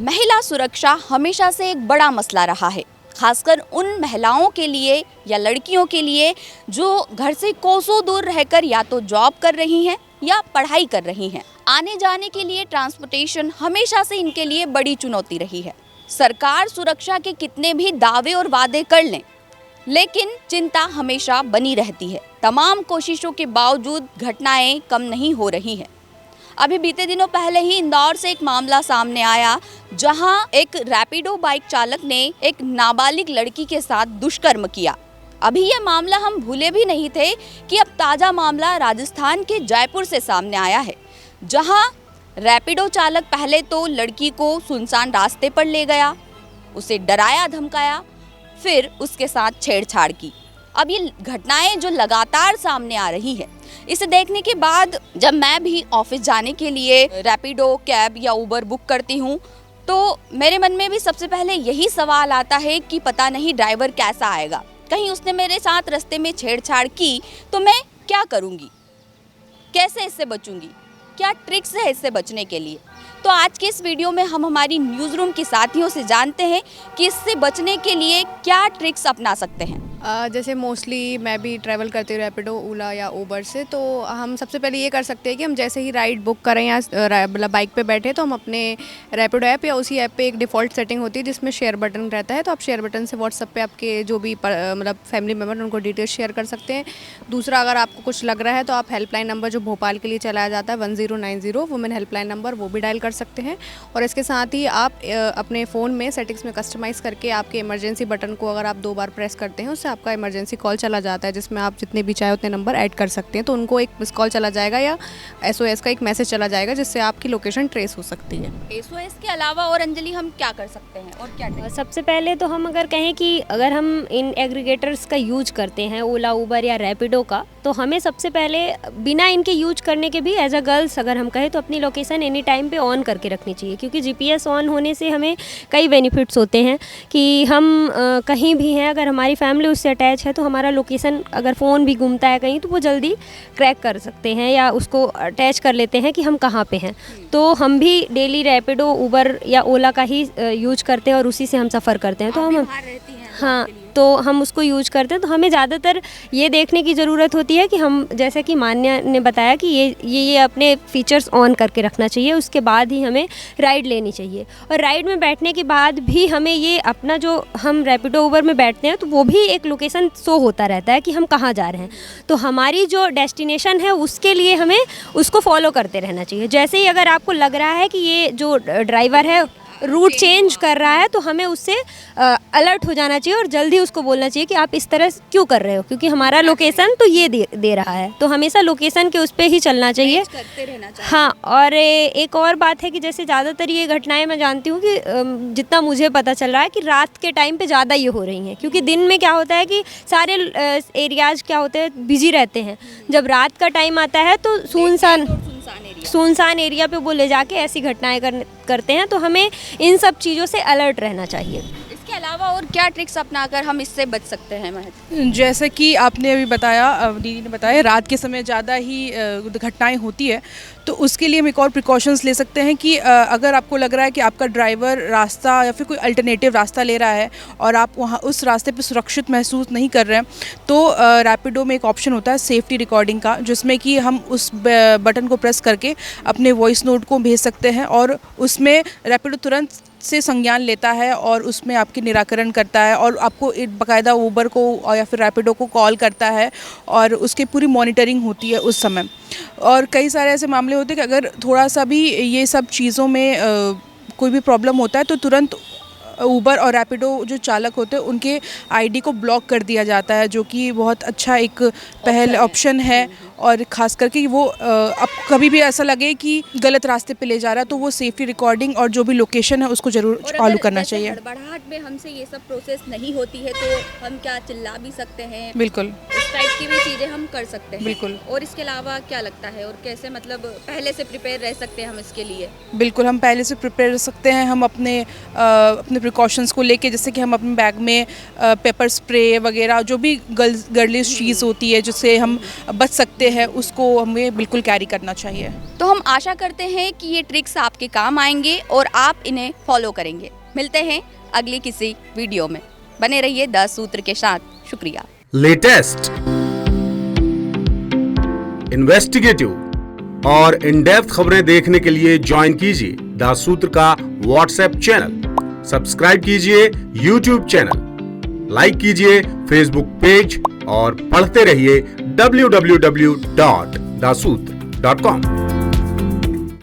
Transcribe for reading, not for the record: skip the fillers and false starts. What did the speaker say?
महिला सुरक्षा हमेशा से एक बड़ा मसला रहा है, खासकर उन महिलाओं के लिए या लड़कियों के लिए जो घर से कोसों दूर रहकर या तो जॉब कर रही हैं या पढ़ाई कर रही हैं। आने जाने के लिए ट्रांसपोर्टेशन हमेशा से इनके लिए बड़ी चुनौती रही है। सरकार सुरक्षा के कितने भी दावे और वादे कर लें, लेकिन चिंता हमेशा बनी रहती है। तमाम कोशिशों के बावजूद घटनाएं कम नहीं हो रही हैं। अभी बीते दिनों पहले ही इंदौर से एक मामला सामने आया, जहां एक रैपिडो बाइक चालक ने एक नाबालिग लड़की के साथ दुष्कर्म किया। अभी यह मामला हम भूले भी नहीं थे कि अब ताज़ा मामला राजस्थान के जयपुर से सामने आया है, जहां रैपिडो चालक पहले तो लड़की को सुनसान रास्ते पर ले गया, उसे डराया धमकाया, फिर उसके साथ छेड़छाड़ की। अब ये घटनाएं जो लगातार सामने आ रही है, इसे देखने के बाद जब मैं भी ऑफिस जाने के लिए रैपिडो, कैब या उबर बुक करती हूँ, तो मेरे मन में भी सबसे पहले यही सवाल आता है कि पता नहीं ड्राइवर कैसा आएगा। कहीं उसने मेरे साथ रास्ते में छेड़छाड़ की तो मैं क्या करूँगी, कैसे इससे बचूंगी, क्या ट्रिक्स है इससे बचने के लिए। तो आज के इस वीडियो में हम हमारी न्यूज़ रूम के साथियों से जानते हैं कि इससे बचने के लिए क्या ट्रिक्स अपना सकते हैं। जैसे मोस्टली मैं भी ट्रैवल करती हूँ रैपिडो, ओला या उबर से, तो हम सबसे पहले ये कर सकते हैं कि हम जैसे ही राइड बुक करें या मतलब बाइक पे बैठे तो हम अपने रैपिडो ऐप या उसी ऐप पे एक डिफ़ॉल्ट सेटिंग होती है जिसमें शेयर बटन रहता है, तो आप शेयर बटन से व्हाट्सएप पे आपके जो भी मतलब फैमिली मेम्बर उनको डिटेल्स शेयर कर सकते हैं। दूसरा, अगर आपको कुछ लग रहा है तो आप हेल्पलाइन नंबर जो भोपाल के लिए चलाया जाता है 1090 वुमेन हेल्पलाइन नंबर, वो भी डायल कर सकते हैं। और इसके साथ ही आप अपने फ़ोन में सेटिंग्स में कस्टमाइज़ करके आपके इमरजेंसी बटन को अगर आप 2 बार प्रेस करते हैं, उससे आपका इमरजेंसी कॉल चला जाता है, जिसमें आप जितने भी चाहे उतने नंबर ऐड कर सकते हैं। तो उनको एक मिस कॉल चला जाएगा या SOS का एक मैसेज चला जाएगा, जिससे आपकी लोकेशन ट्रेस हो सकती है। SOS के अलावा और अंजलि हम क्या कर सकते हैं और क्या? सबसे पहले तो हम अगर कहें कि अगर हम इन एग्रीगेटर्स का यूज करते हैं, ओला, उबर या रैपिडो का, तो हमें सबसे पहले बिना इनके यूज करने के भी एज अ गर्ल्स अगर हम कहें तो अपनी लोकेशन एनी टाइम पे ऑन करके रखनी चाहिए, क्योंकि GPS ऑन होने से हमें कई बेनिफिट्स होते हैं कि हम कहीं भी हैं, अगर हमारी फैमिली उससे अटैच है तो हमारा लोकेशन अगर फ़ोन भी घूमता है कहीं तो वो जल्दी क्रैक कर सकते हैं या उसको अटैच कर लेते हैं कि हम कहाँ पे हैं। तो हम भी डेली रैपिडो, उबर या ओला का ही यूज करते हैं और उसी से हम सफ़र करते हैं। तो हम हाँ, तो हम उसको यूज करते हैं। तो हमें ज़्यादातर ये देखने की ज़रूरत होती है कि हम, जैसे कि मान्या ने बताया कि ये अपने फीचर्स ऑन करके रखना चाहिए, उसके बाद ही हमें राइड लेनी चाहिए। और राइड में बैठने के बाद भी हमें ये अपना जो हम रैपिडो, उबर में बैठते हैं तो वो भी एक लोकेशन शो होता रहता है कि हम कहाँ जा रहे हैं। तो हमारी जो डेस्टिनेशन है उसके लिए हमें उसको फॉलो करते रहना चाहिए। जैसे ही अगर आपको लग रहा है कि ये जो ड्राइवर है रूट चेंज कर रहा है, तो हमें उससे अलर्ट हो जाना चाहिए और जल्दी उसको बोलना चाहिए कि आप इस तरह क्यों कर रहे हो, क्योंकि हमारा लोकेशन तो ये दे रहा है। तो हमेशा लोकेशन के उस पर ही चलना चाहिए, करते रहना चाहिए। हाँ। और एक और बात है कि जैसे ज़्यादातर ये घटनाएं मैं जानती हूँ कि जितना मुझे पता चल रहा है कि रात के टाइम पे ज़्यादा ये हो रही हैं, क्योंकि दिन में क्या होता है कि सारे एरियाज़ क्या होते हैं, बिजी रहते हैं। जब रात का टाइम आता है तो सुनसान एरिया पे वो ले जाके ऐसी घटनाएं करते हैं। तो हमें इन सब चीज़ों से अलर्ट रहना चाहिए। इसके अलावा और क्या ट्रिक्स अपनाकर हम इससे बच सकते हैं महक? जैसे कि आपने अभी बताया, दीदी ने बताया, रात के समय ज़्यादा ही घटनाएं होती है, तो उसके लिए हम एक और प्रिकॉशंस ले सकते हैं कि अगर आपको लग रहा है कि आपका ड्राइवर रास्ता या फिर कोई अल्टरनेटिव रास्ता ले रहा है और आप वहाँ उस रास्ते पे सुरक्षित महसूस नहीं कर रहे हैं, तो रैपिडो में एक ऑप्शन होता है सेफ्टी रिकॉर्डिंग का, जिसमें कि हम उस बटन को प्रेस करके अपने वॉइस नोट को भेज सकते हैं और उसमें रैपिडो तुरंत से संज्ञान लेता है और उसमें आपकी निराकरण करता है और आपको बाकायदा उबर को या फिर रैपिडो को कॉल करता है और उसकी पूरी मॉनिटरिंग होती है उस समय। और कई सारे ऐसे मामले होते हैं कि अगर थोड़ा सा भी ये सब चीज़ों में कोई भी प्रॉब्लम होता है तो तुरंत उबर और रैपिडो जो चालक होते हैं उनके ID को ब्लॉक कर दिया जाता है, जो कि बहुत अच्छा एक पहल ऑप्शन है। और ख़ास करके वो अब कभी भी ऐसा लगे कि गलत रास्ते पे ले जा रहा है तो वो सेफ्टी रिकॉर्डिंग और जो भी लोकेशन है उसको ज़रूर फॉलो करना चाहिए। हड़बड़ाहट में हमसे ये सब प्रोसेस नहीं होती है तो हम क्या चिल्ला भी सकते हैं? बिल्कुल, इस टाइप की भी चीज़ें हम कर सकते हैं। बिल्कुल। और इसके अलावा क्या लगता है और कैसे मतलब पहले से प्रिपेयर रह सकते हैं हम इसके लिए? बिल्कुल, हम पहले से प्रिपेयर रह सकते हैं। हम अपने प्रिकॉशंस को लेके, जैसे कि हम अपने बैग में पेपर स्प्रे वगैरह जो भी गर्लिश चीज़ होती है जिससे हम बच सकते हैं, उसको हमें बिल्कुल कैरी करना चाहिए। तो हम आशा करते हैं कि ये ट्रिक्स आपके काम आएंगे और आप इन्हें फॉलो करेंगे। मिलते हैं अगली किसी वीडियो में। बने रहिए 10 सूत्र के साथ। शुक्रिया। लेटेस्ट, इन्वेस्टिगेटिव और इन डेप्थ खबरें देखने के लिए ज्वाइन कीजिए 10 सूत्र का व्हाट्सएप चैनल, सब्सक्राइब कीजिए यूट्यूब चैनल, लाइक कीजिए फेसबुक पेज और पढ़ते रहिए www.daसूत्र.com।